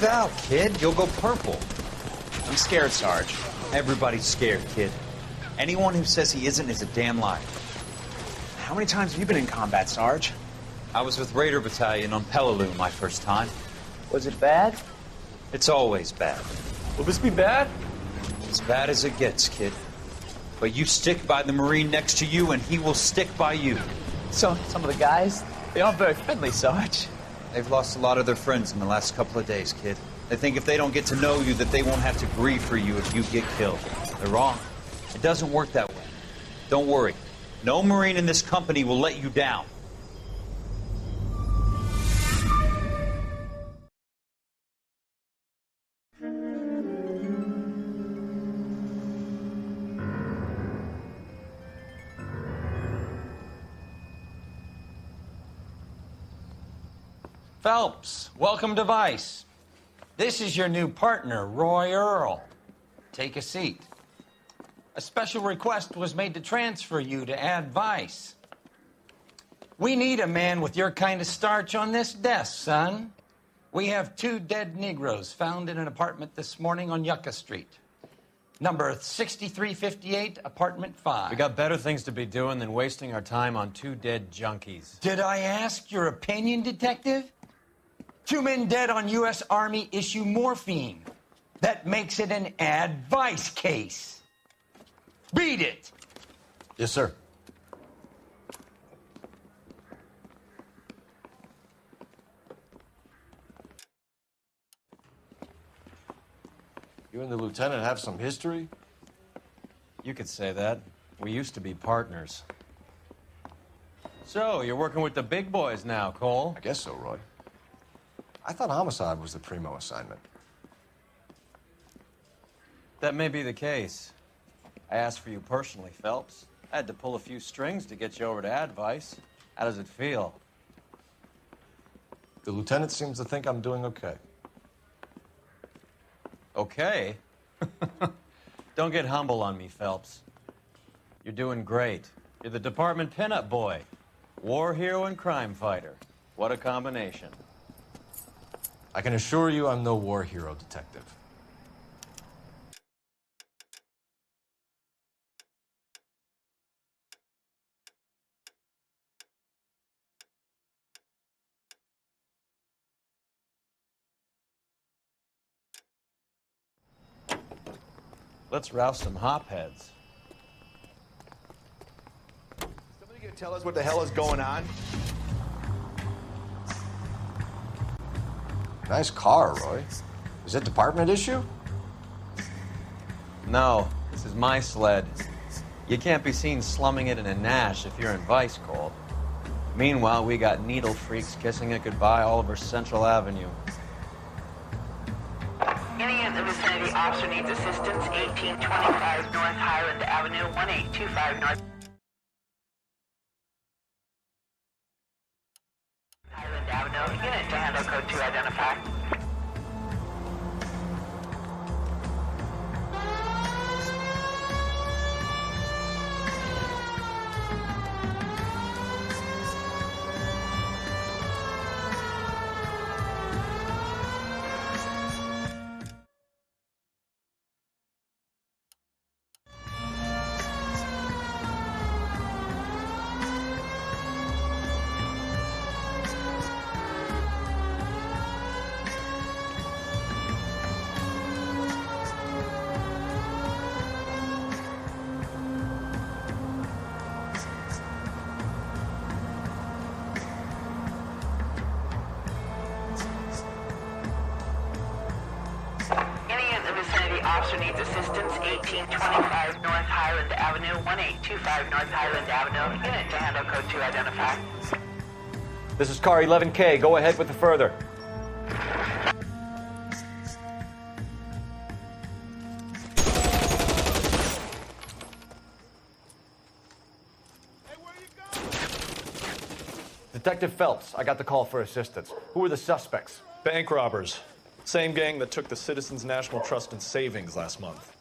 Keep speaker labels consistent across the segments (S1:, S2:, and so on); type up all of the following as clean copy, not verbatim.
S1: Breathe out, kid. You'll go purple.
S2: I'm scared, Sarge.
S1: Everybody's scared, kid. Anyone who says he isn't is a damn liar.
S2: How many times have you been in combat, Sarge?
S1: I was with Raider Battalion on Peleliu my first time.
S2: Was it bad?
S1: It's always bad.
S3: Will this be bad?
S1: As bad as it gets, kid. But you stick by the Marine next to you, and he will stick by you.
S2: So, some of the guys, they aren't very friendly, Sarge.
S1: They've lost a lot of their friends in the last couple of days, kid. They think if they don't get to know you, that they won't have to grieve for you if you get killed. They're wrong. It doesn't work that way. Don't worry. No Marine in this company will let you down.
S4: Phelps, welcome to Vice. This is your new partner, Roy Earl. Take a seat. A special request was made to transfer you to Ad Vice. We need a man with your kind of starch on this desk, son. We have 2 dead Negroes found in an apartment this morning on Yucca Street. Number 6358, apartment 5.
S3: We got better things to be doing than wasting our time on 2 dead junkies.
S4: Did I ask your opinion, detective? 2 men dead on U.S. Army issue morphine. That makes it an advice case. Beat it!
S3: Yes, sir.
S5: You and the lieutenant have some history?
S3: You could say that. We used to be partners. So, you're working with the big boys now, Cole?
S5: I guess so, Roy. I thought homicide was the primo assignment.
S3: That may be the case. I asked for you personally, Phelps. I had to pull a few strings to get you over to Advice. How does it feel?
S5: The lieutenant seems to think I'm doing okay.
S3: Okay? Don't get humble on me, Phelps. You're doing great. You're the department pinup boy. War hero and crime fighter. What a combination.
S5: I can assure you I'm no war hero, detective.
S3: Let's rouse some hopheads.
S6: Somebody gonna tell us what the hell is going on?
S5: Nice car, Roy. Is it department issue?
S3: No, this is my sled. You can't be seen slumming it in a Nash if you're in Vice, Cole. Meanwhile, we got needle freaks kissing it goodbye all over Central Avenue.
S7: Any in the vicinity officer needs assistance, 1825 North Highland Avenue, 1825 North Highland Avenue. Unit to handle code 2 identify. Officer needs assistance, 1825 North Highland Avenue, 1825 North Highland Avenue. Unit to handle code 2 identify.
S6: This is car 11K. Go ahead with the further. Detective Phelps, I got the call for assistance. Who are the suspects?
S8: Bank robbers. Same gang that took the Citizens National Trust and Savings last month.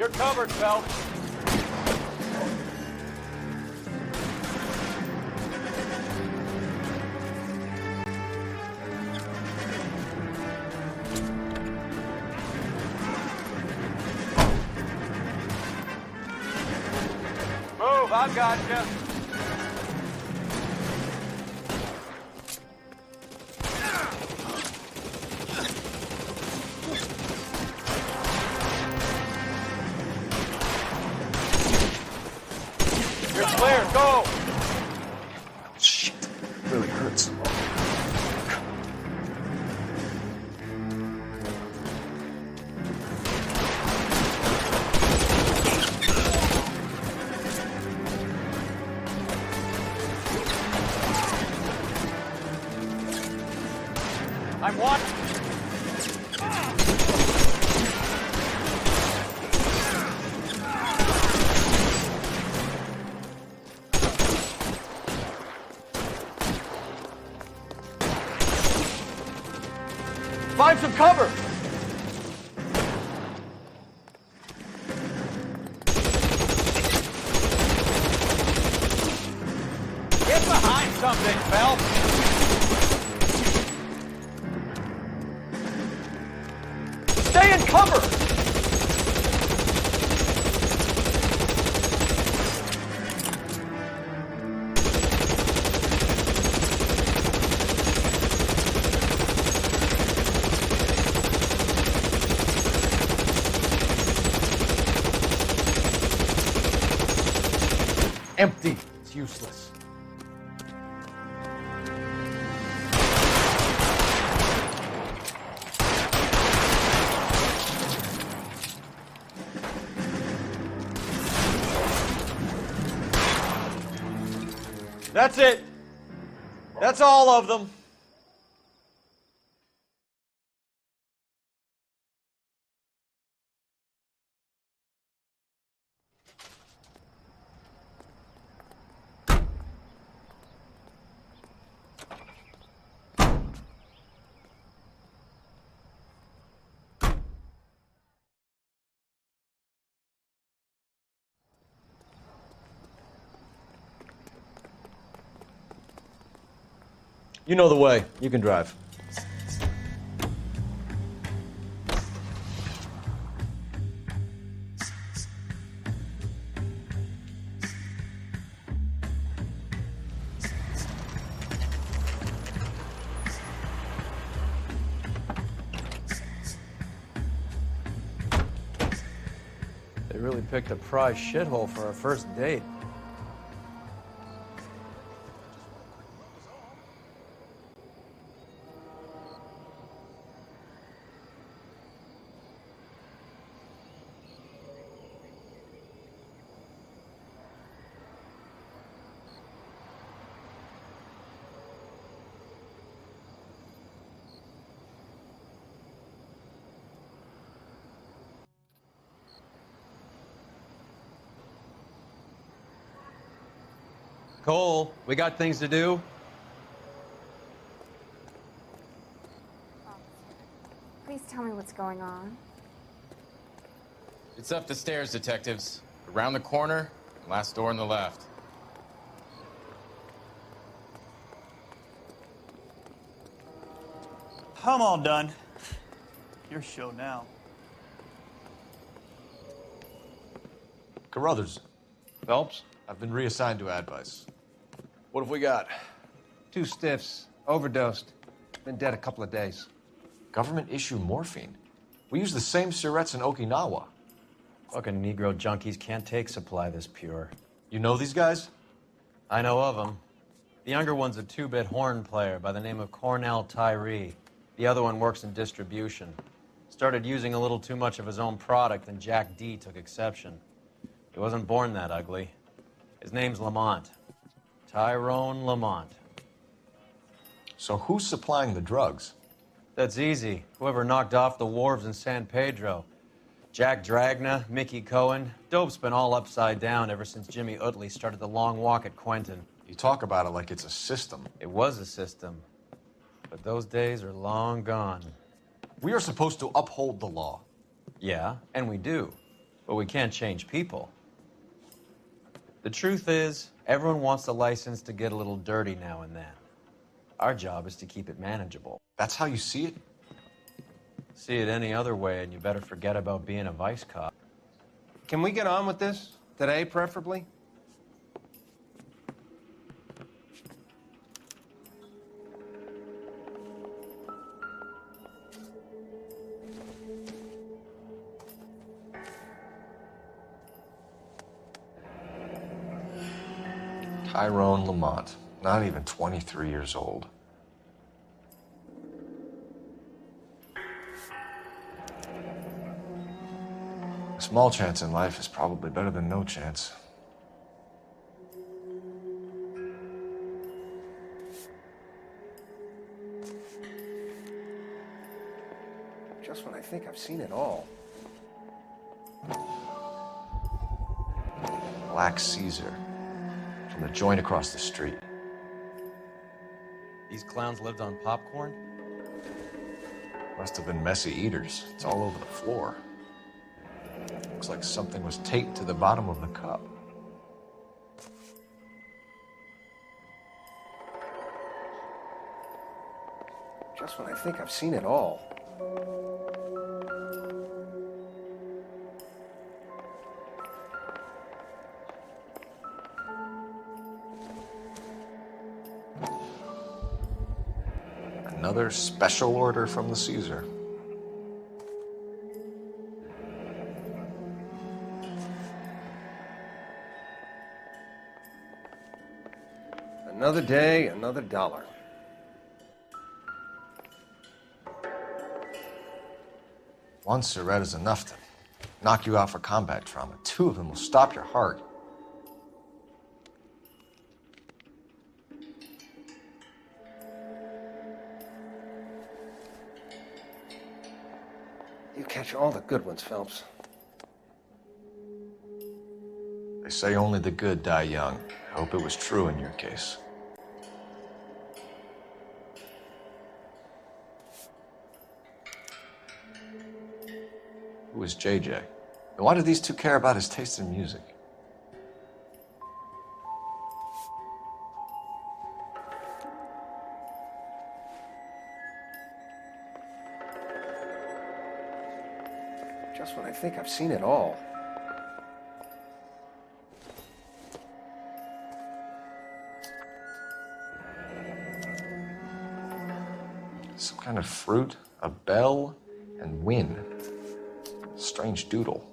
S6: You're covered, Phelps. Move, I've got you. You're clear, go!
S8: Shit. Really hurts.
S6: I'm watching.
S8: Find some cover!
S6: Get behind something, Phelps.
S8: Stay in cover!
S5: Empty. It's useless.
S6: That's it. That's all of them.
S5: You know the way. You can drive.
S3: They really picked a prize shithole for our first date. Cole, we got things to do.
S9: Please tell me what's going on.
S10: It's up the stairs, detectives. Around the corner, last door on the left.
S2: I'm all done. Your show now.
S5: Carruthers,
S3: Phelps?
S5: I've been reassigned to Advice.
S8: What have we got?
S11: 2 stiffs. Overdosed. Been dead a couple of days.
S5: Government issue morphine. We use the same syrettes in Okinawa.
S3: Fucking Negro junkies can't take supply this pure.
S5: You know these guys?
S3: I know of them. The younger one's a 2-bit horn player by the name of Cornell Tyree. The other one works in distribution. Started using a little too much of his own product, and Jack D took exception. He wasn't born that ugly. His name's Lamont. Tyrone Lamont.
S5: So who's supplying the drugs?
S3: That's easy. Whoever knocked off the wharves in San Pedro. Jack Dragna, Mickey Cohen. Dope's been all upside down ever since Jimmy Utley started the long walk at Quentin.
S5: You talk about it like it's a system.
S3: It was a system. But those days are long gone.
S5: We are supposed to uphold the law.
S3: Yeah, and we do. But we can't change people. The truth is, everyone wants the license to get a little dirty now and then. Our job is to keep it manageable.
S5: That's how you see it?
S3: See it any other way, and you better forget about being a vice cop.
S11: Can we get on with this? Today, preferably?
S5: Tyrone Lamont, not even 23 years old. A small chance in life is probably better than no chance.
S11: Just when I think I've seen it all.
S5: Black Caesar, from the joint across the street.
S3: These clowns lived on popcorn?
S5: Must have been messy eaters. It's all over the floor. Looks like something was taped to the bottom of the cup.
S11: Just when I think I've seen it all.
S5: Another special order from the Caesar.
S11: Another day, another dollar.
S5: One cigarette is enough to knock you out for combat trauma. Two of them will stop your heart.
S11: You catch all the good ones, Phelps.
S5: They say only the good die young. I hope it was true in your case. Who is JJ? And why do these two care about his taste in music?
S11: Just when I think I've seen it all.
S5: Some kind of fruit, a bell, and win. Strange doodle.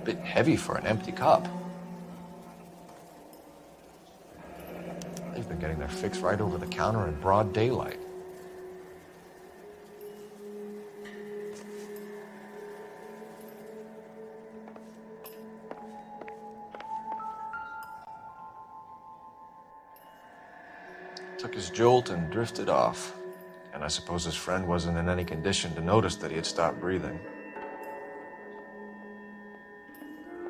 S5: Bit heavy for an empty cup. They've been getting their fix right over the counter in broad daylight. Took his jolt and drifted off. And I suppose his friend wasn't in any condition to notice that he had stopped breathing.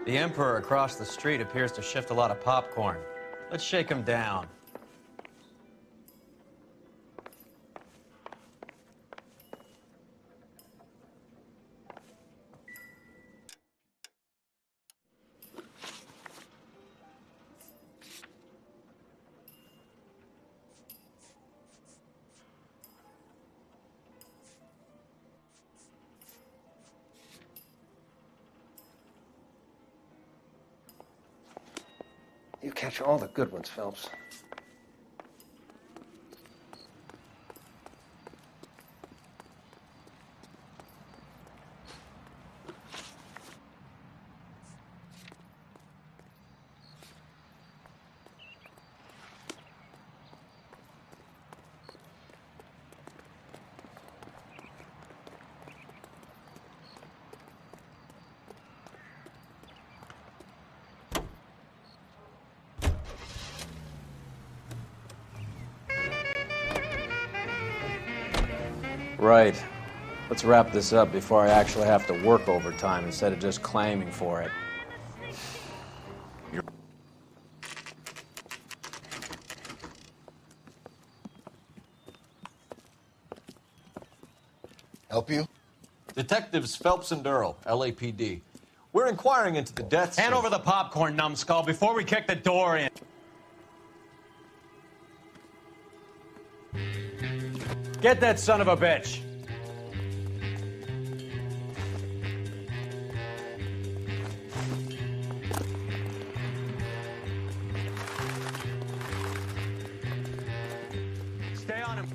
S3: The Emperor across the street appears to shift a lot of popcorn. Let's shake him down.
S11: You catch all the good ones, Phelps.
S1: Right.
S2: Let's wrap this up before I actually have to work overtime instead of just claiming for it.
S12: Help you?
S6: Detectives Phelps and Earl, LAPD. We're inquiring into the deaths.
S3: Hand over the popcorn, numbskull, before we kick the door in. Get that son of a bitch. Stay on him.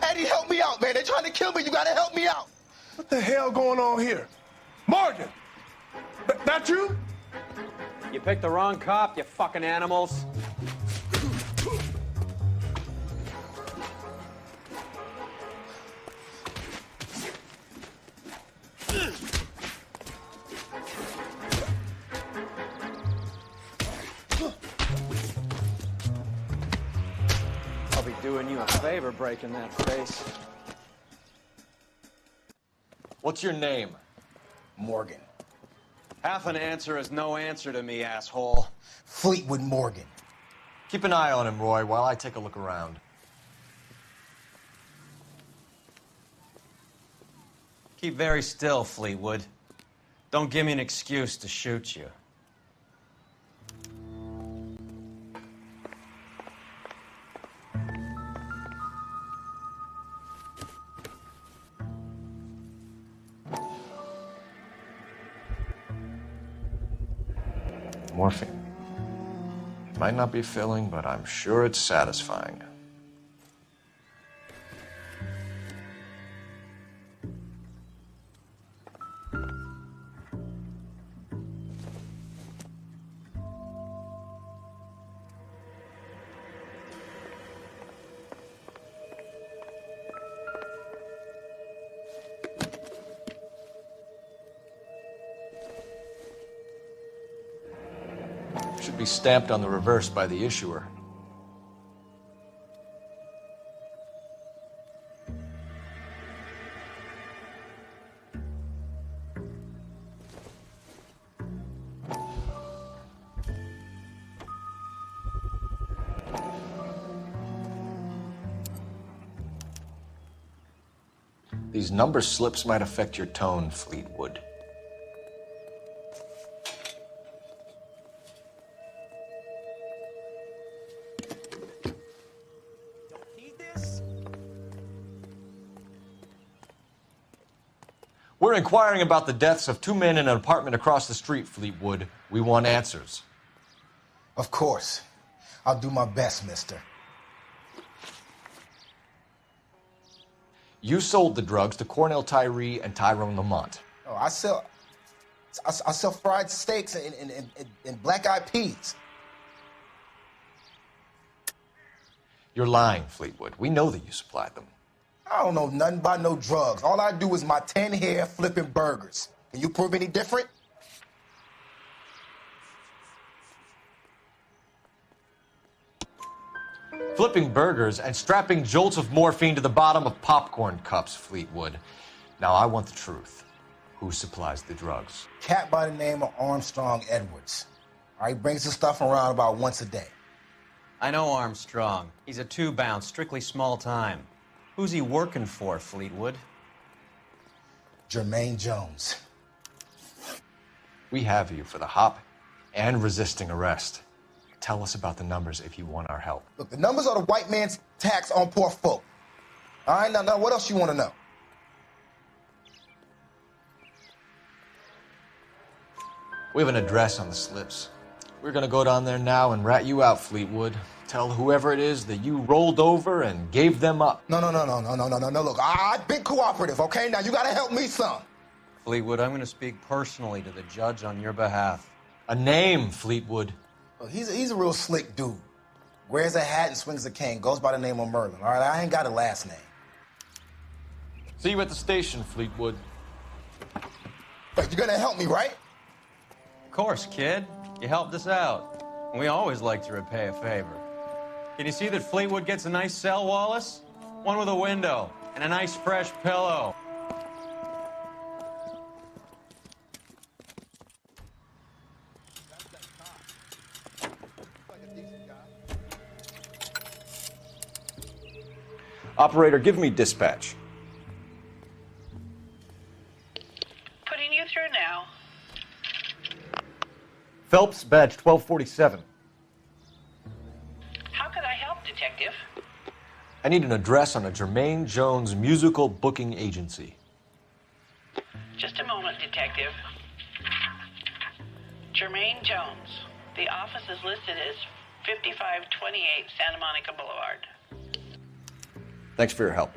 S12: Eddie, help me out, man. They're trying to kill me. You gotta help me out.
S13: What the hell going on here? Morgan! That you?
S2: You picked the wrong cop, you fucking animals. I'll be doing you a favor breaking that face.
S6: What's your name?
S12: Morgan.
S3: Half an answer is no answer to me, asshole.
S12: Fleetwood Morgan.
S6: Keep an eye on him, Roy, while I take a look around.
S3: Keep very still, Fleetwood. Don't give me an excuse to shoot you.
S5: Morphine. Might not be filling, but I'm sure it's satisfying.
S6: Should be stamped on the reverse by the issuer.
S5: These number slips might affect your tone, Fleetwood.
S6: We're inquiring about the deaths of two men in an apartment across the street, Fleetwood. We want answers.
S12: Of course. I'll do my best, mister.
S6: You sold the drugs to Cornell Tyree and Tyrone Lamont.
S12: Oh, I sell fried steaks and black-eyed peas.
S5: You're lying, Fleetwood. We know that you supplied them.
S12: I don't know nothing about no drugs. All I do is my 10 hair flipping burgers. Can you prove any different?
S6: Flipping burgers and strapping jolts of morphine to the bottom of popcorn cups, Fleetwood. Now I want the truth. Who supplies the drugs?
S12: Cat by the name of Armstrong Edwards. All right, brings the stuff around about once a day.
S3: I know Armstrong. He's a two-bound, strictly small time. Who's he working for, Fleetwood?
S12: Jermaine Jones.
S5: We have you for the hop and resisting arrest.
S6: Tell us about the numbers if you want our help.
S12: Look, the numbers are the white man's tax on poor folk. All right, now what else you want to know?
S6: We have an address on the slips. We're gonna go down there now and rat you out, Fleetwood. Tell whoever it is that you rolled over and gave them up.
S12: No. Look, I've been cooperative, okay? Now you gotta help me some.
S3: Fleetwood, I'm going to speak personally to the judge on your behalf.
S6: A name, Fleetwood.
S12: Look, he's a real slick dude. Wears a hat and swings a cane. Goes by the name of Merlin. All right, I ain't got a last name.
S6: See you at the station, Fleetwood.
S12: But you're gonna help me, right?
S3: Of course, kid. You helped us out. We always like to repay a favor. Can you see that Fleetwood gets a nice cell, Wallace? One with a window and a nice fresh pillow.
S6: Operator, give me dispatch.
S7: Putting you through now.
S6: Phelps, badge 1247.
S7: How could I help, Detective?
S6: I need an address on a Jermaine Jones musical booking agency.
S7: Just a moment, Detective. Jermaine Jones. The office is listed as 5528 Santa Monica Boulevard.
S6: Thanks for your help.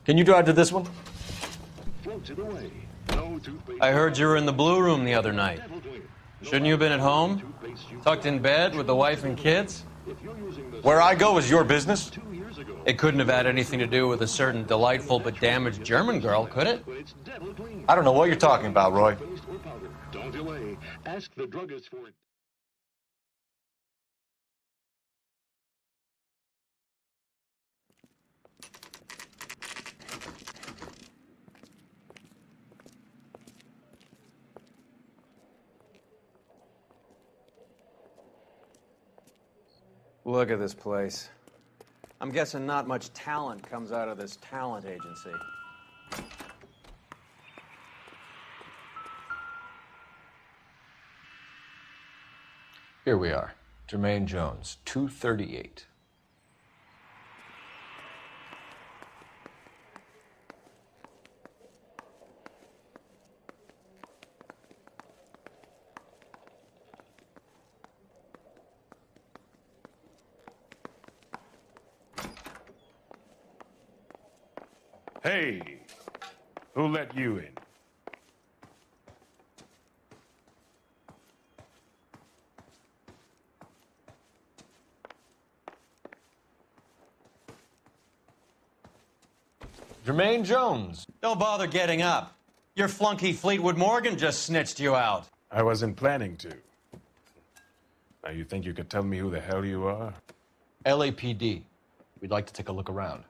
S6: Can you drive to this one?
S3: I heard you were in the Blue Room the other night. Shouldn't you have been at home? Tucked in bed with the wife and kids?
S6: Where I go is your business?
S3: It couldn't have had anything to do with a certain delightful but damaged German girl, could it?
S6: I don't know what you're talking about, Roy.
S14: Don't delay. Ask the druggist for it.
S2: Look at this place. I'm guessing not much talent comes out of this talent agency.
S6: Here we are. Jermaine Jones, 238.
S13: Hey, who let you in?
S6: Jermaine Jones.
S3: Don't bother getting up. Your flunky Fleetwood Morgan just snitched you out.
S13: I wasn't planning to. Now, you think you could tell me who the hell you are?
S6: LAPD. We'd like to take a look around.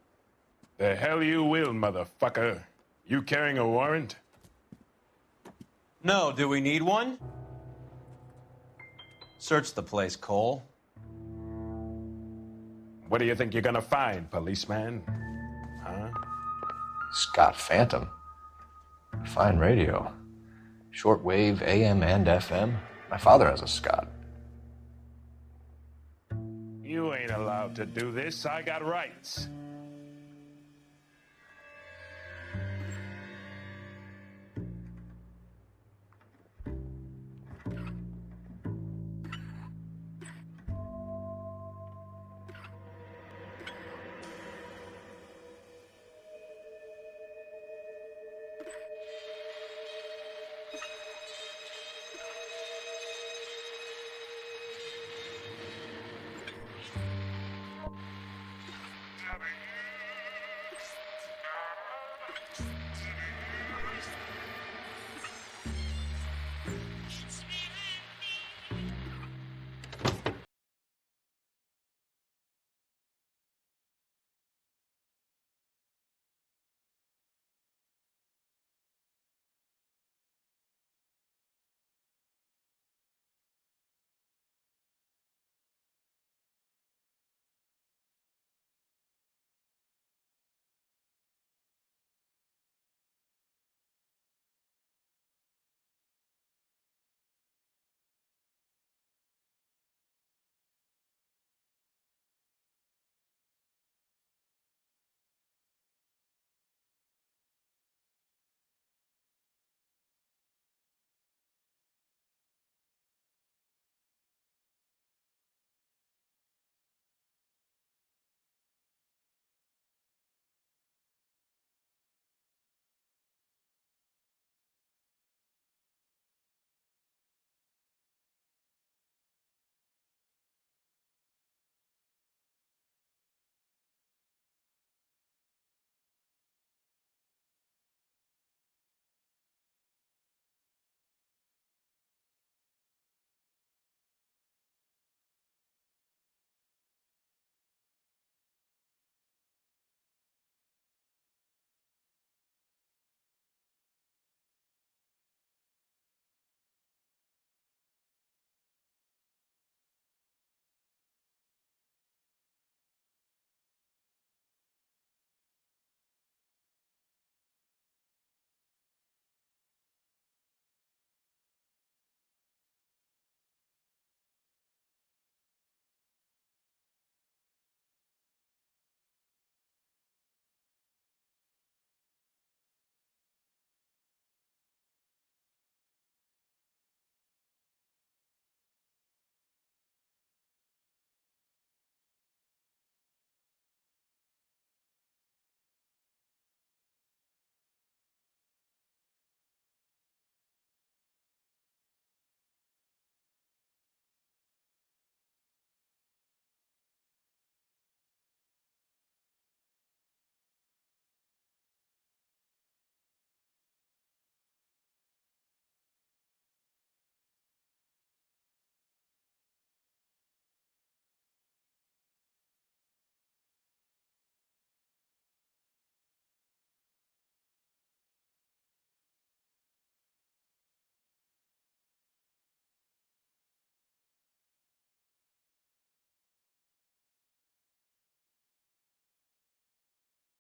S13: The hell you will, motherfucker. You carrying a warrant?
S3: No, do we need one? Search the place, Cole.
S13: What do you think you're gonna find, policeman? Huh?
S6: Scott Phantom. Fine radio. Shortwave, AM and FM. My father has a Scott.
S13: You ain't allowed to do this. I got rights.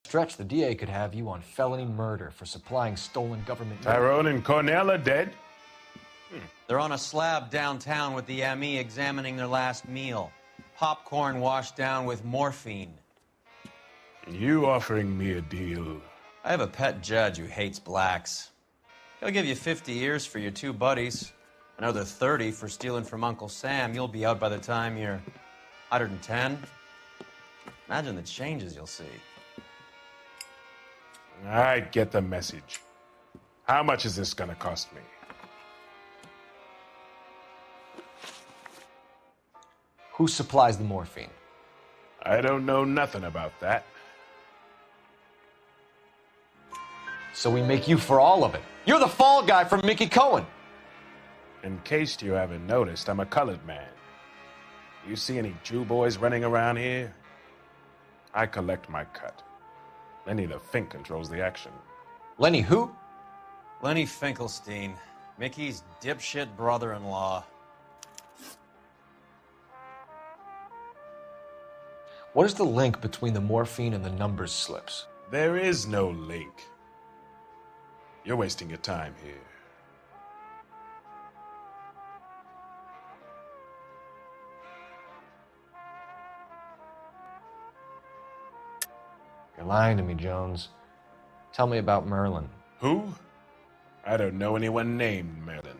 S6: Stretch, the DA could have you on felony murder for supplying stolen government...
S13: Tyrone and Cornell are dead?
S3: They're on a slab downtown with the ME examining their last meal. Popcorn washed down with morphine.
S13: You offering me a deal?
S3: I have a pet judge who hates blacks. He'll give you 50 years for your two buddies. Another 30 for stealing from Uncle Sam. You'll be out by the time you're 110. Imagine the changes you'll see.
S13: I get the message. How much is this gonna cost me?
S6: Who supplies the morphine?
S13: I don't know nothing about that.
S6: So we make you for all of it. You're the fall guy from Mickey Cohen.
S13: In case you haven't noticed, I'm a colored man. You see any Jew boys running around here? I collect my cut. Lenny the Fink controls the action.
S6: Lenny who?
S3: Lenny Finkelstein, Mickey's dipshit brother-in-law.
S6: What is the link between the morphine and the numbers slips?
S13: There is no link. You're wasting your time here.
S6: You're lying to me, Jones. Tell me about Merlin.
S13: Who? I don't know anyone named Merlin.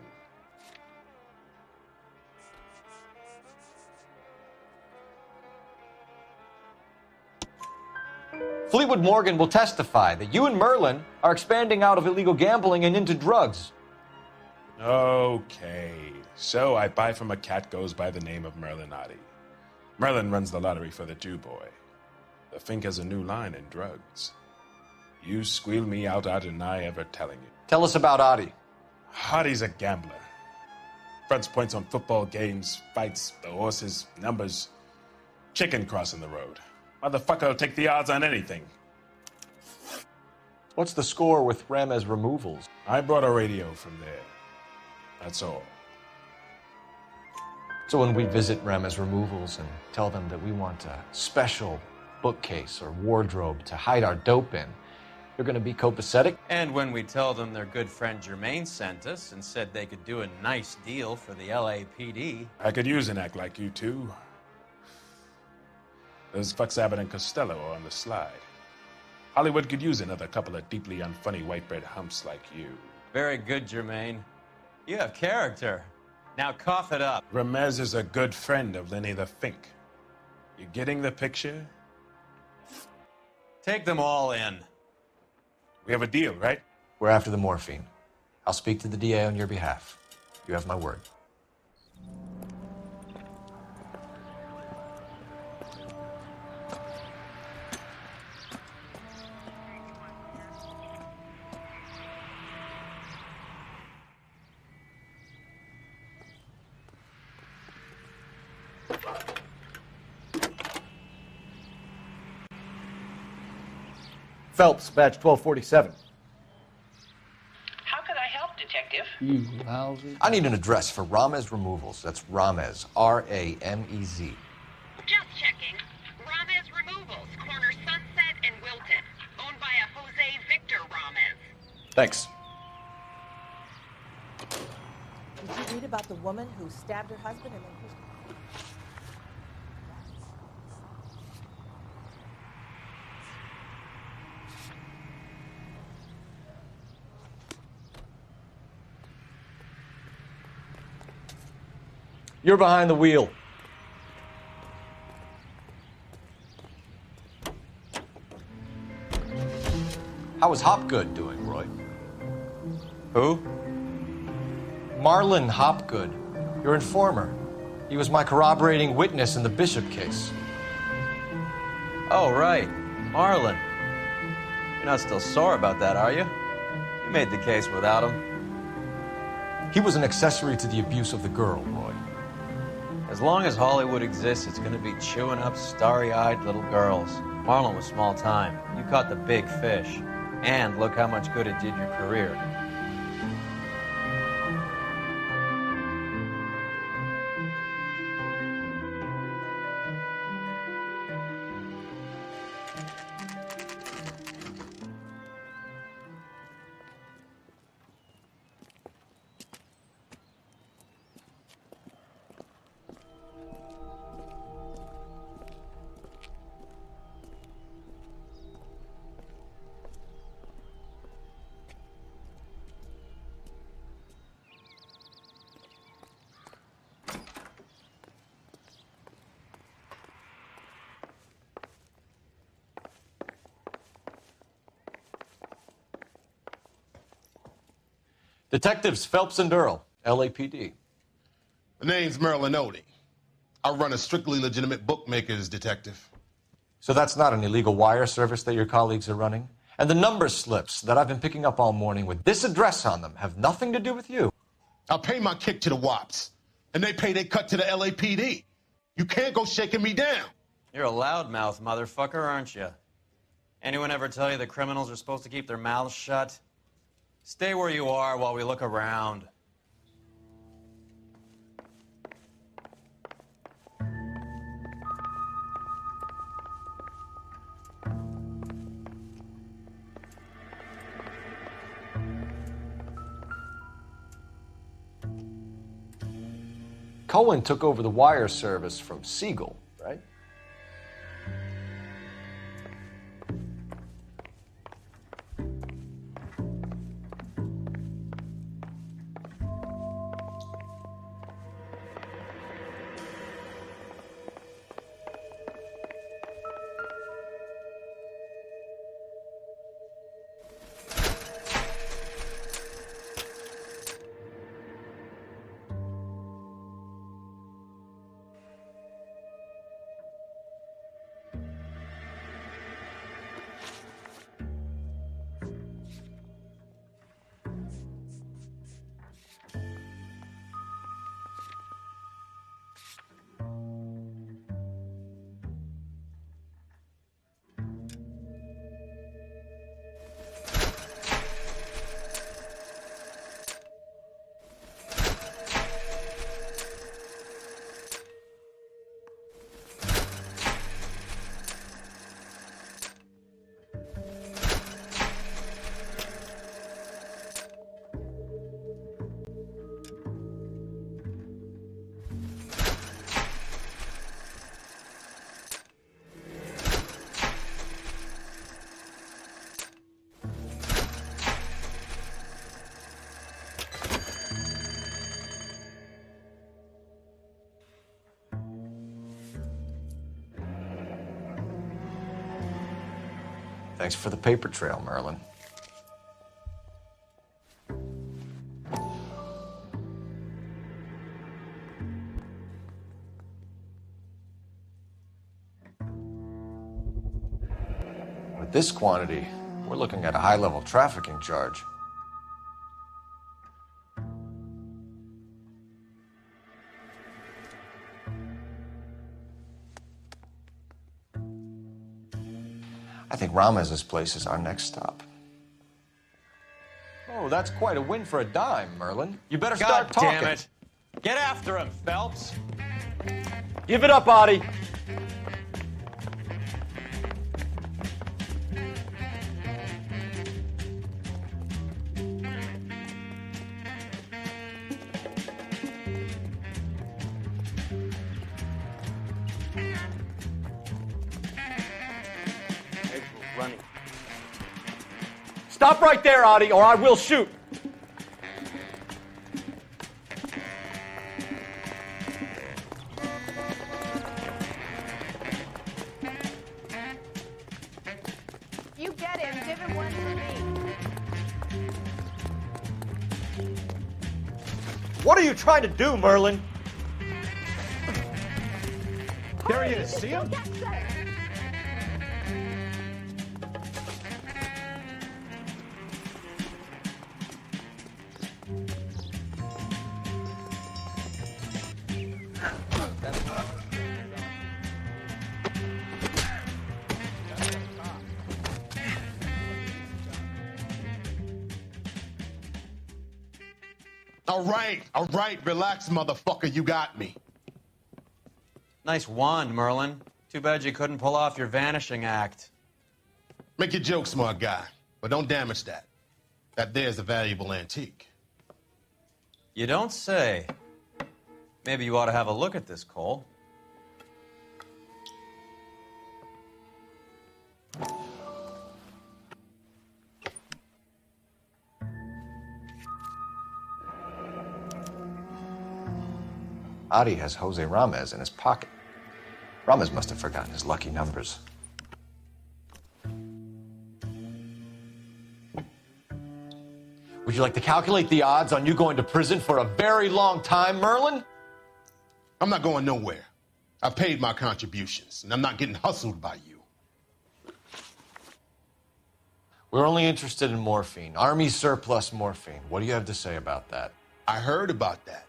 S6: Fleetwood Morgan will testify that you and Merlin are expanding out of illegal gambling and into drugs.
S13: Okay, so I buy from a cat goes by the name of Merlin Otti. Merlin runs the lottery for the Jew boy. The Fink has a new line in drugs. You squeal me out, I deny ever telling you.
S6: Tell us about Otti.
S13: Otti's a gambler. Fronts points on football games, fights, the horses, numbers. Chicken crossing the road. Motherfucker will take the odds on anything.
S6: What's the score with Ramez removals?
S13: I brought a radio from there. That's all.
S6: So when we visit Ramez removals and tell them that we want a special bookcase or wardrobe to hide our dope in, you're going to be copacetic?
S3: And when we tell them their good friend Jermaine sent us and said they could do a nice deal for the LAPD.
S13: I could use an act like you two. Those fucks Abbott and Costello are on the slide. Hollywood could use another couple of deeply unfunny white bread humps like you.
S3: Very good, Jermaine. You have character. Now cough it up.
S13: Ramez is a good friend of Lenny the Fink. You getting the picture?
S3: Take them all in.
S13: We have a deal, right?
S6: We're after the morphine. I'll speak to the DA on your behalf. You have my word.
S11: Phelps, badge 1247.
S7: How could I help, Detective?
S6: I need an address for Ramez Removals. That's Ramez, R-A-M-E-Z.
S7: Just checking. Ramez Removals, corner Sunset and Wilton. Owned by a Jose Victor Ramez.
S11: Thanks.
S15: Did you read about the woman who stabbed her husband and then pushed...
S6: You're behind the wheel. How is Hopgood doing, Roy?
S3: Who?
S6: Marlon Hopgood, your informer. He was my corroborating witness in the Bishop case.
S3: Oh, right. Marlon. You're not still sore about that, are you? You made the case without him.
S6: He was an accessory to the abuse of the girl, Roy.
S3: As long as Hollywood exists, it's going to be chewing up starry-eyed little girls. Marlon was small time. You caught the big fish. And look how much good it did your career.
S6: Detectives Phelps and Earl, LAPD.
S16: The name's Merlin Odie. I run a strictly legitimate bookmaker's detective.
S6: So that's not an illegal wire service that your colleagues are running? And the number slips that I've been picking up all morning with this address on them have nothing to do with you?
S16: I pay my kick to the WAPs, and they pay their cut to the LAPD. You can't go shaking me down.
S3: You're a loudmouth motherfucker, aren't you? Anyone ever tell you that criminals are supposed to keep their mouths shut? Stay where you are while we look around.
S6: Cohen took over the wire service from Siegel, right? Thanks for the paper trail, Merlin. With this quantity, we're looking at a high-level trafficking charge. I think Ramez's place is our next stop. Oh, that's quite a win for a dime, Merlin. You better start talking.
S3: God damn it. Get after him, Phelps.
S6: Give it up, Adi.
S2: Running.
S6: Stop right there, Adi, or I will shoot.
S9: You get him. Give him one for me.
S6: What are you trying to do, Merlin?
S8: There he is. See him?
S16: All right, relax, motherfucker, you got me.
S3: Nice wand, Merlin. Too bad you couldn't pull off your vanishing act.
S16: Make your joke, smart guy, but don't damage that. That there's a valuable antique.
S3: You don't say. Maybe you ought to have a look at this, Cole.
S6: Adi has Jose Ramez in his pocket. Ramez must have forgotten his lucky numbers. Would Would you like to calculate the odds on you going to prison for a very long time, Merlin?
S16: I'm not going nowhere. I paid my contributions, and I'm not getting hustled by you.
S6: We're only interested in morphine. Army surplus morphine. What do you have to say about that?
S16: I heard about that.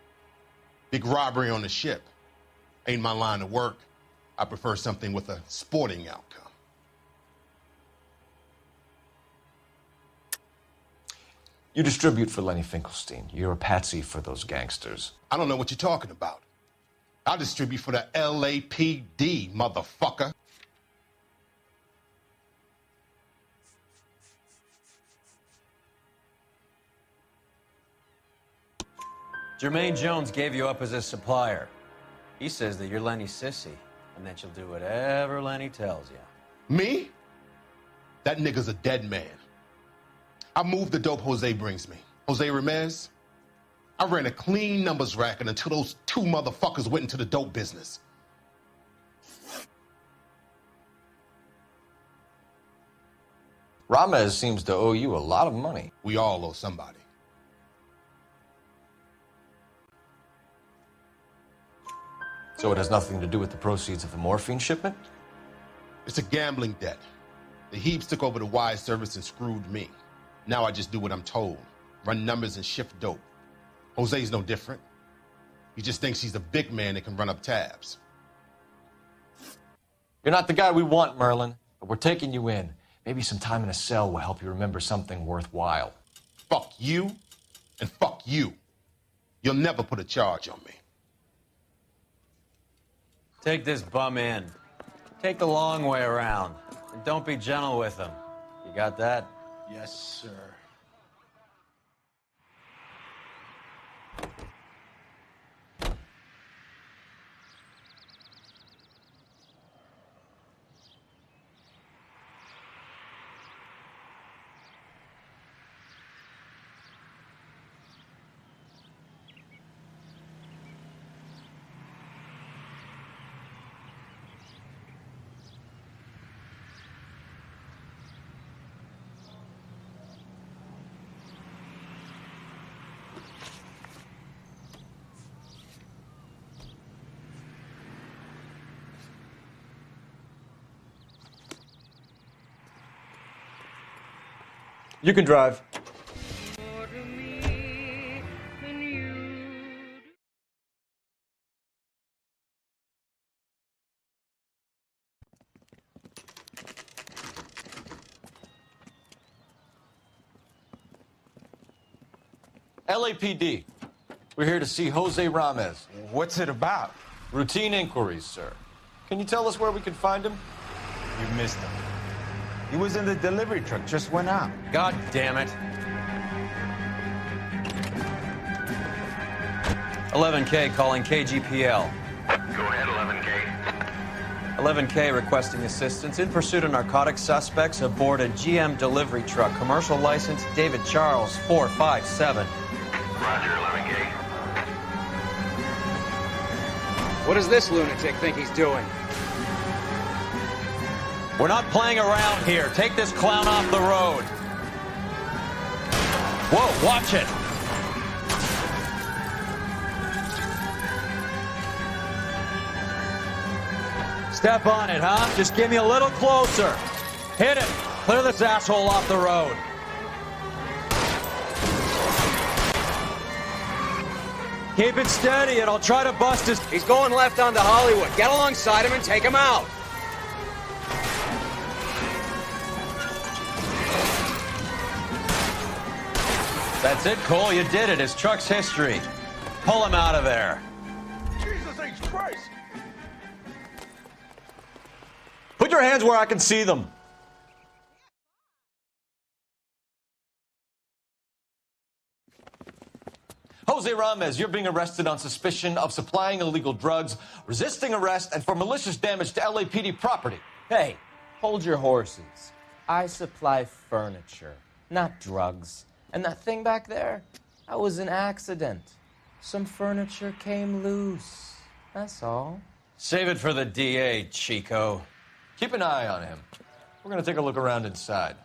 S16: Big robbery on the ship. Ain't my line of work. I prefer something with a sporting outcome.
S6: You distribute for Lenny Finkelstein. You're a patsy for those gangsters.
S16: I don't know what you're talking about. I distribute for the LAPD, motherfucker.
S3: Jermaine Jones gave you up as a supplier. He says that you're Lenny's sissy, and that you'll do whatever Lenny tells you.
S16: Me? That nigga's a dead man. I move the dope Jose brings me. Jose Remaster. I ran a clean numbers racket until those two motherfuckers went into the dope business.
S6: Ramez seems to owe you a lot of money.
S16: We all owe somebody.
S6: So it has nothing to do with the proceeds of the morphine shipment?
S16: It's a gambling debt. The Heaps took over the wire service and screwed me. Now I just do what I'm told. Run numbers and shift dope. Jose's no different. He just thinks he's a big man that can run up tabs.
S6: You're not the guy we want, Merlin, but we're taking you in. Maybe some time in a cell will help you remember something worthwhile.
S16: Fuck you, and fuck you. You'll never put a charge on me.
S3: Take this bum in. Take the long way around. And don't be gentle with him. You got that?
S12: Yes, sir.
S6: You can drive. LAPD. We're here to see Jose Ramez.
S10: What's it about?
S6: Routine inquiries, sir. Can you tell us where we can find him?
S10: You missed him. He was in the delivery truck, just went out.
S3: God damn it. 11K calling KGPL.
S14: Go ahead, 11K.
S3: 11K requesting assistance in pursuit of narcotic suspects aboard a GM delivery truck. Commercial license David Charles 457.
S14: Roger, 11K.
S2: What does this lunatic think he's doing?
S3: We're not playing around here. Take this clown off the road. Whoa, watch it. Step on it, huh? Just give me a little closer. Hit it. Clear this asshole off the road. Keep it steady and I'll try to bust his...
S2: He's going left onto Hollywood. Get alongside him and take him out.
S3: That's it, Cole. You did it. His truck's history. Pull him out of there.
S16: Jesus H. Christ!
S6: Put your hands where I can see them. Jose Ramez, you're being arrested on suspicion of supplying illegal drugs, resisting arrest, and for malicious damage to LAPD property.
S17: Hey, hold your horses. I supply furniture, not drugs. And that thing back there, that was an accident. Some furniture came loose. That's all.
S3: Save it for the DA, Chico.
S6: Keep an eye on him. We're going to take a look around inside.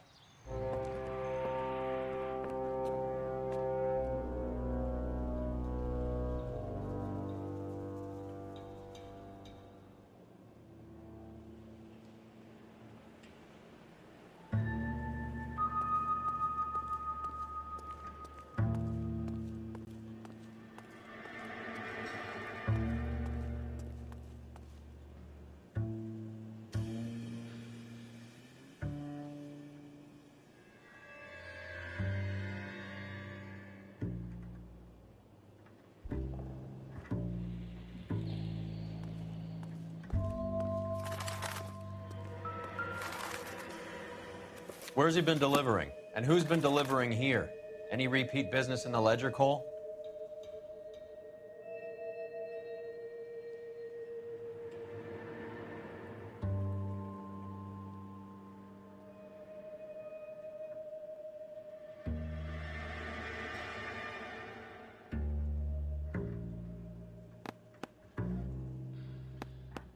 S3: Where's he been delivering? And who's been delivering here? Any repeat business in the ledger, Cole?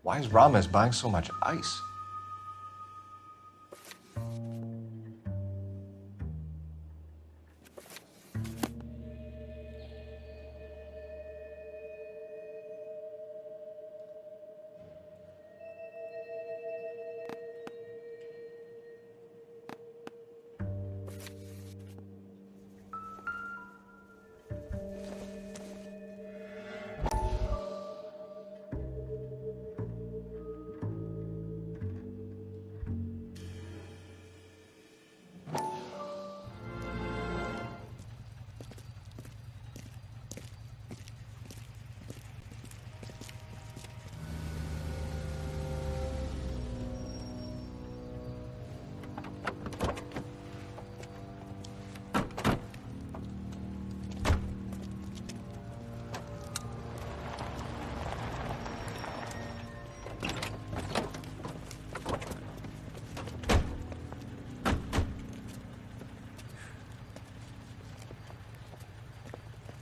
S6: Why is Ramos buying so much ice?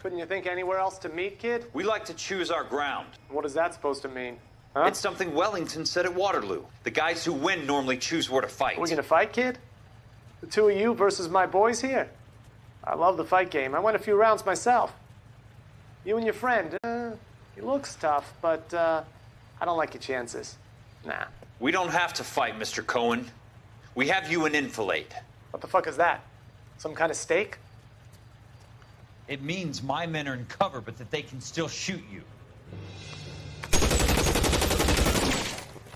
S18: Couldn't you think anywhere else to meet, kid?
S1: We like to choose our ground.
S18: What is that supposed to mean? Huh?
S1: It's something Wellington said at Waterloo. The guys who win normally choose where to fight.
S18: We're gonna fight, kid? The two of you versus my boys here? I love the fight game. I went a few rounds myself. You and your friend, he looks tough, but I don't like your chances. Nah.
S1: We don't have to fight, Mr. Cohen. We have you in enfilade.
S18: What the fuck is that? Some kind of stake?
S1: It means my men are in cover, but that they can still shoot you.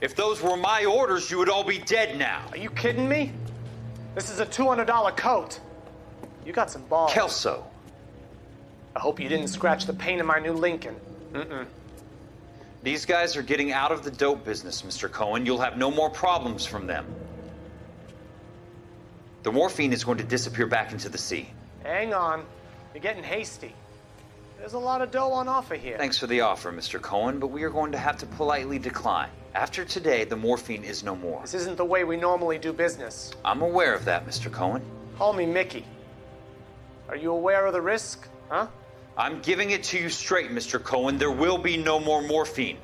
S1: If those were my orders, you would all be dead now.
S18: Are you kidding me? This is a $200 coat. You got some balls.
S1: Kelso.
S18: I hope you didn't scratch the paint in my new Lincoln. Mm-mm.
S1: These guys are getting out of the dope business, Mr. Cohen. You'll have no more problems from them. The morphine is going to disappear back into the sea.
S18: Hang on. You're getting hasty. There's a lot of dough on offer here.
S1: Thanks for the offer, Mr. Cohen, but we are going to have to politely decline. After today, the morphine is no more.
S18: This isn't the way we normally do business.
S1: I'm aware of that, Mr. Cohen.
S18: Call me Mickey. Are you aware of the risk, huh?
S1: I'm giving it to you straight, Mr. Cohen. There will be no more morphine.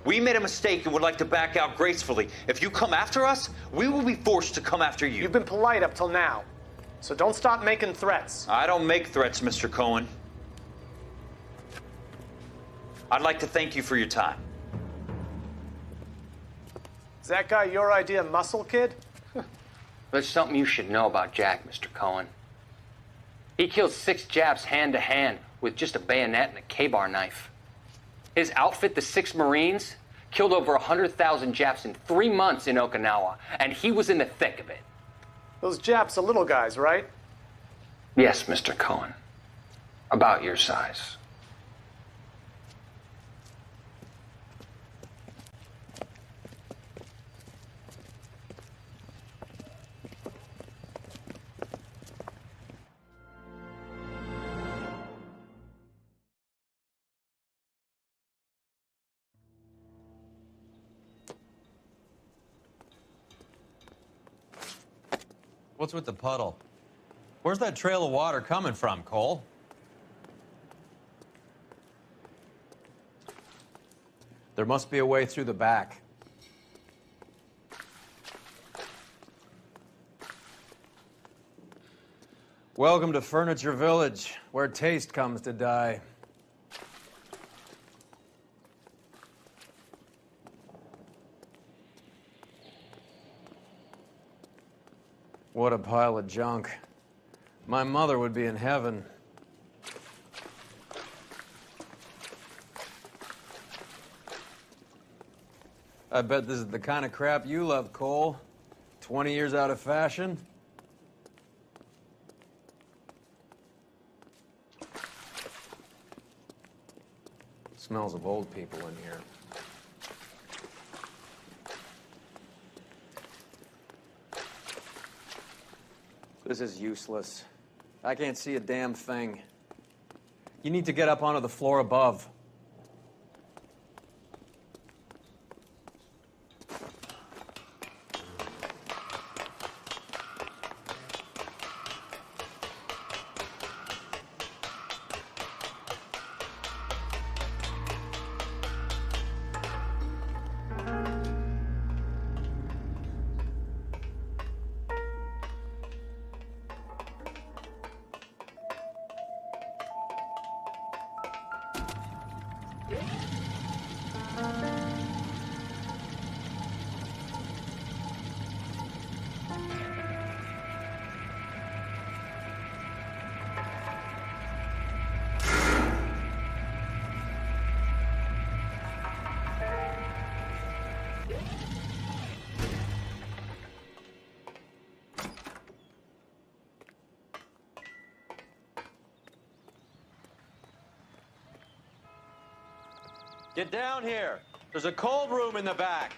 S1: We made a mistake and would like to back out gracefully. If you come after us, we will be forced to come after you.
S18: You've been polite up till now, so don't stop making threats.
S1: I don't make threats, Mr. Cohen. I'd like to thank you for your time.
S18: Is that guy your idea of muscle, kid?
S19: There's something you should know about Jack, Mr. Cohen. He killed 6 Japs hand-to-hand with just a bayonet and a K-bar knife. His outfit, the 6 Marines, killed over 100,000 Japs in 3 months in Okinawa, and he was in the thick of it.
S18: Those Japs are little guys, right?
S19: Yes, Mr. Cohen. About your size.
S3: What's with the puddle? Where's that trail of water coming from, Cole?
S2: There must be a way through the back. Welcome to Furniture Village, where taste comes to die. What a pile of junk. My mother would be in heaven. I bet this is the kind of crap you love, Cole. 20 years out of fashion. Smells of old people in here. This is useless. I can't see a damn thing. You need to get up onto the floor above.
S3: Get down here. There's a cold room in the back.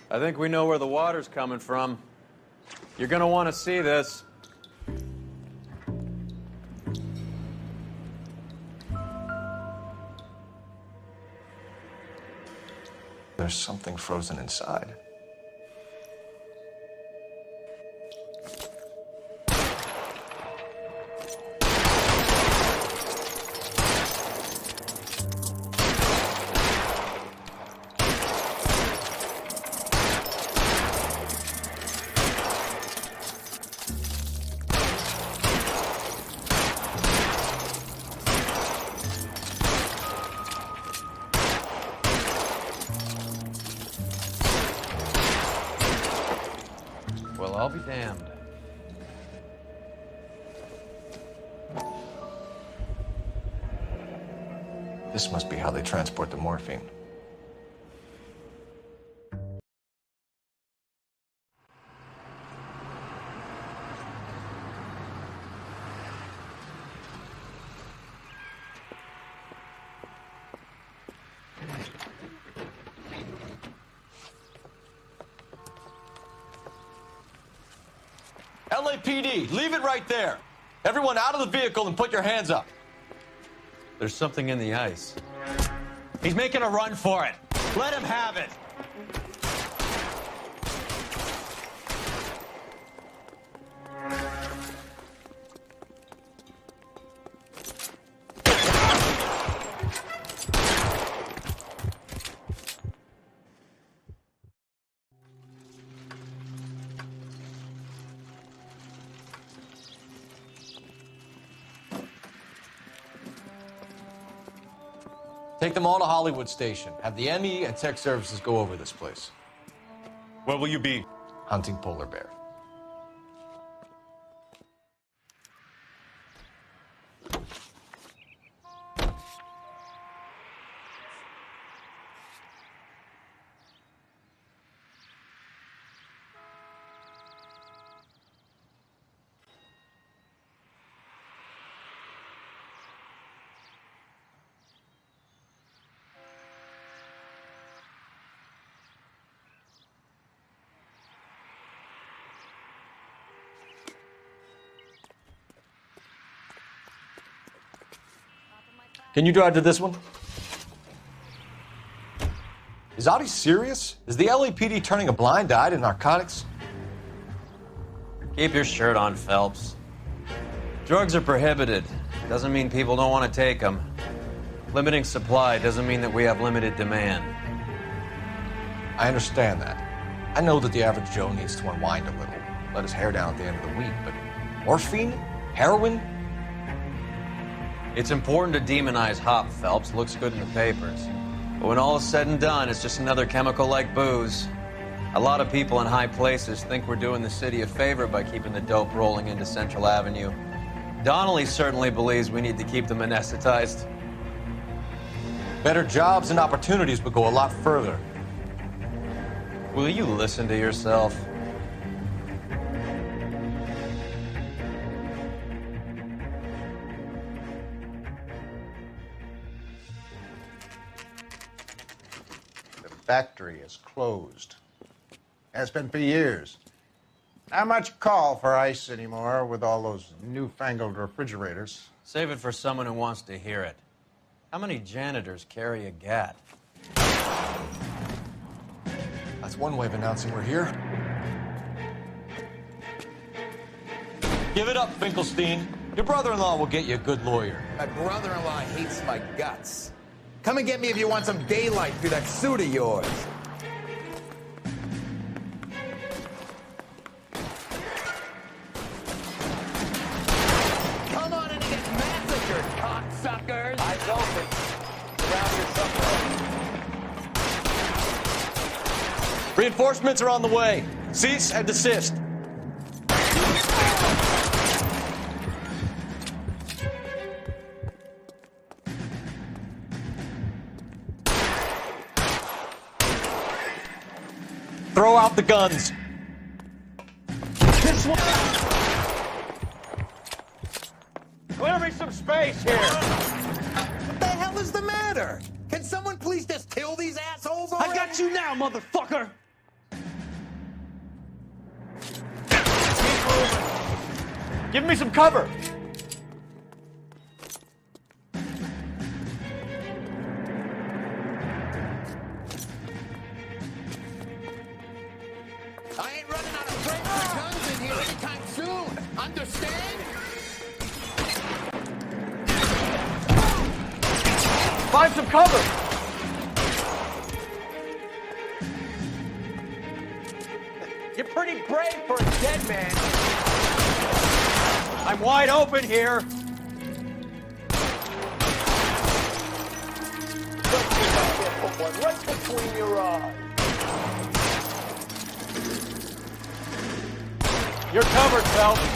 S2: I think we know where the water's coming from. You're gonna want to see this.
S6: There's something frozen inside.
S2: Well, I'll be damned.
S6: This must be how they transport the morphine.
S3: LAPD, leave it right there. Everyone out of the vehicle and put your hands up.
S2: There's something in the ice.
S3: He's making a run for it. Let him have it.
S6: Take them all to Hollywood Station. Have the ME and tech services go over this place.
S13: Where will you be?
S6: Hunting polar bear. Can you drive to this one? Is Audie serious? Is the LAPD turning a blind eye to narcotics?
S2: Keep your shirt on, Phelps. Drugs are prohibited. Doesn't mean people don't want to take them. Limiting supply doesn't mean that we have limited demand.
S6: I understand that. I know that the average Joe needs to unwind a little, let his hair down at the end of the week, but morphine? Heroin?
S2: It's important to demonize hop, Phelps. Looks good in the papers. But when all is said and done, it's just another chemical like booze. A lot of people in high places think we're doing the city a favor by keeping the dope rolling into Central Avenue. Donnelly certainly believes we need to keep them anesthetized.
S6: Better jobs and opportunities would go a lot further.
S2: Will you listen to yourself?
S10: factory is closed. Has been for years. Not much call for ice anymore with all those newfangled refrigerators.
S2: Save it for someone who wants to hear it. How many janitors carry a gat?
S6: That's one way of announcing we're here. Give it up, Finkelstein. Your brother-in-law will get you a good lawyer.
S20: My brother-in-law hates my guts. Come and get me if you want some daylight through that suit of yours. Come on in and get massacred, cocksuckers! Eyes open. Surround yourself.
S6: Reinforcements are on the way. Cease and desist. Throw out the guns.
S11: This one. Clear me some space here.
S20: What the hell is the matter? Can someone please just kill these assholes already?
S11: I got you now, motherfucker. Give me some cover.
S20: I ain't running out of flaming guns in here anytime soon. Understand?
S11: Find some cover. You're pretty brave for a dead man. I'm wide open here. Right between your eyes. You're covered, Phelps.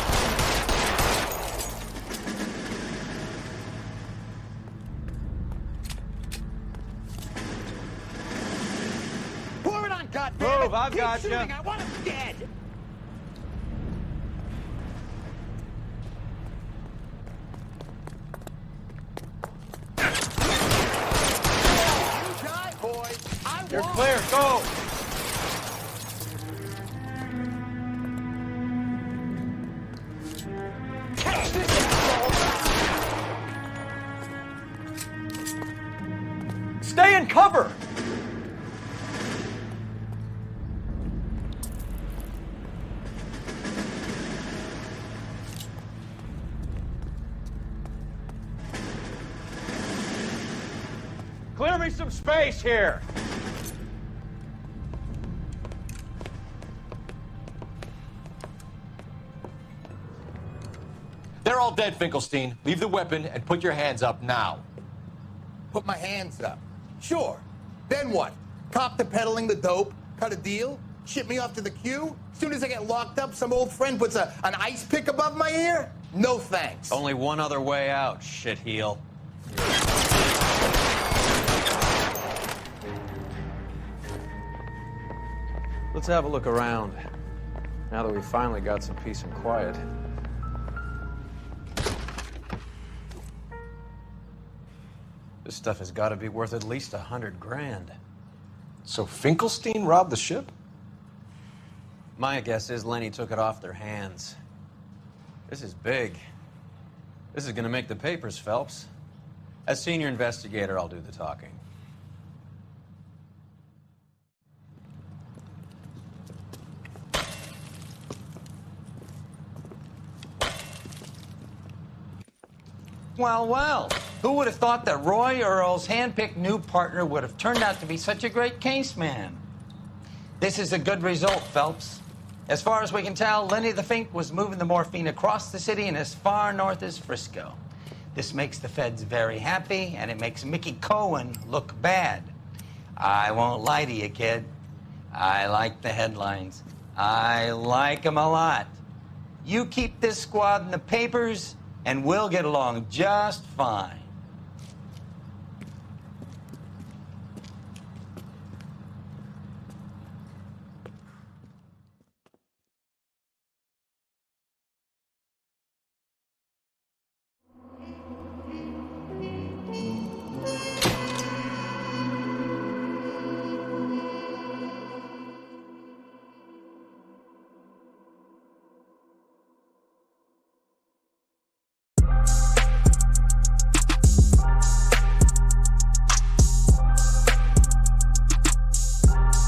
S20: Pour it on, goddammit!
S11: Move, I've
S20: Keep
S11: got
S20: shooting.
S11: you.
S20: I want him dead! You die, boy.
S11: You're clear. Go.
S20: Catch this asshole!
S11: Stay in cover. Clear me some space here.
S6: They're all dead, Finkelstein. Leave the weapon and put your hands up now.
S20: Put my hands up. Sure. Then what? Cop to peddling the dope? Cut a deal? Ship me off to the queue? Soon as I get locked up, some old friend puts an ice pick above my ear? No thanks.
S2: Only one other way out, shitheel. Let's have a look around, now that we finally got some peace and quiet. This stuff has got to be worth at least $100 grand.
S6: So Finkelstein robbed the ship?
S2: My guess is Lenny took it off their hands. This is big. This is going to make the papers, Phelps. As senior investigator, I'll do the talking.
S4: Well, well. Who would have thought that Roy Earl's hand-picked new partner would have turned out to be such a great case man? This is a good result, Phelps. As far as we can tell, Lenny the Fink was moving the morphine across the city and as far north as Frisco. This makes the feds very happy, and it makes Mickey Cohen look bad. I won't lie to you, kid. I like the headlines. I like them a lot. You keep this squad in the papers, and we'll get along just fine.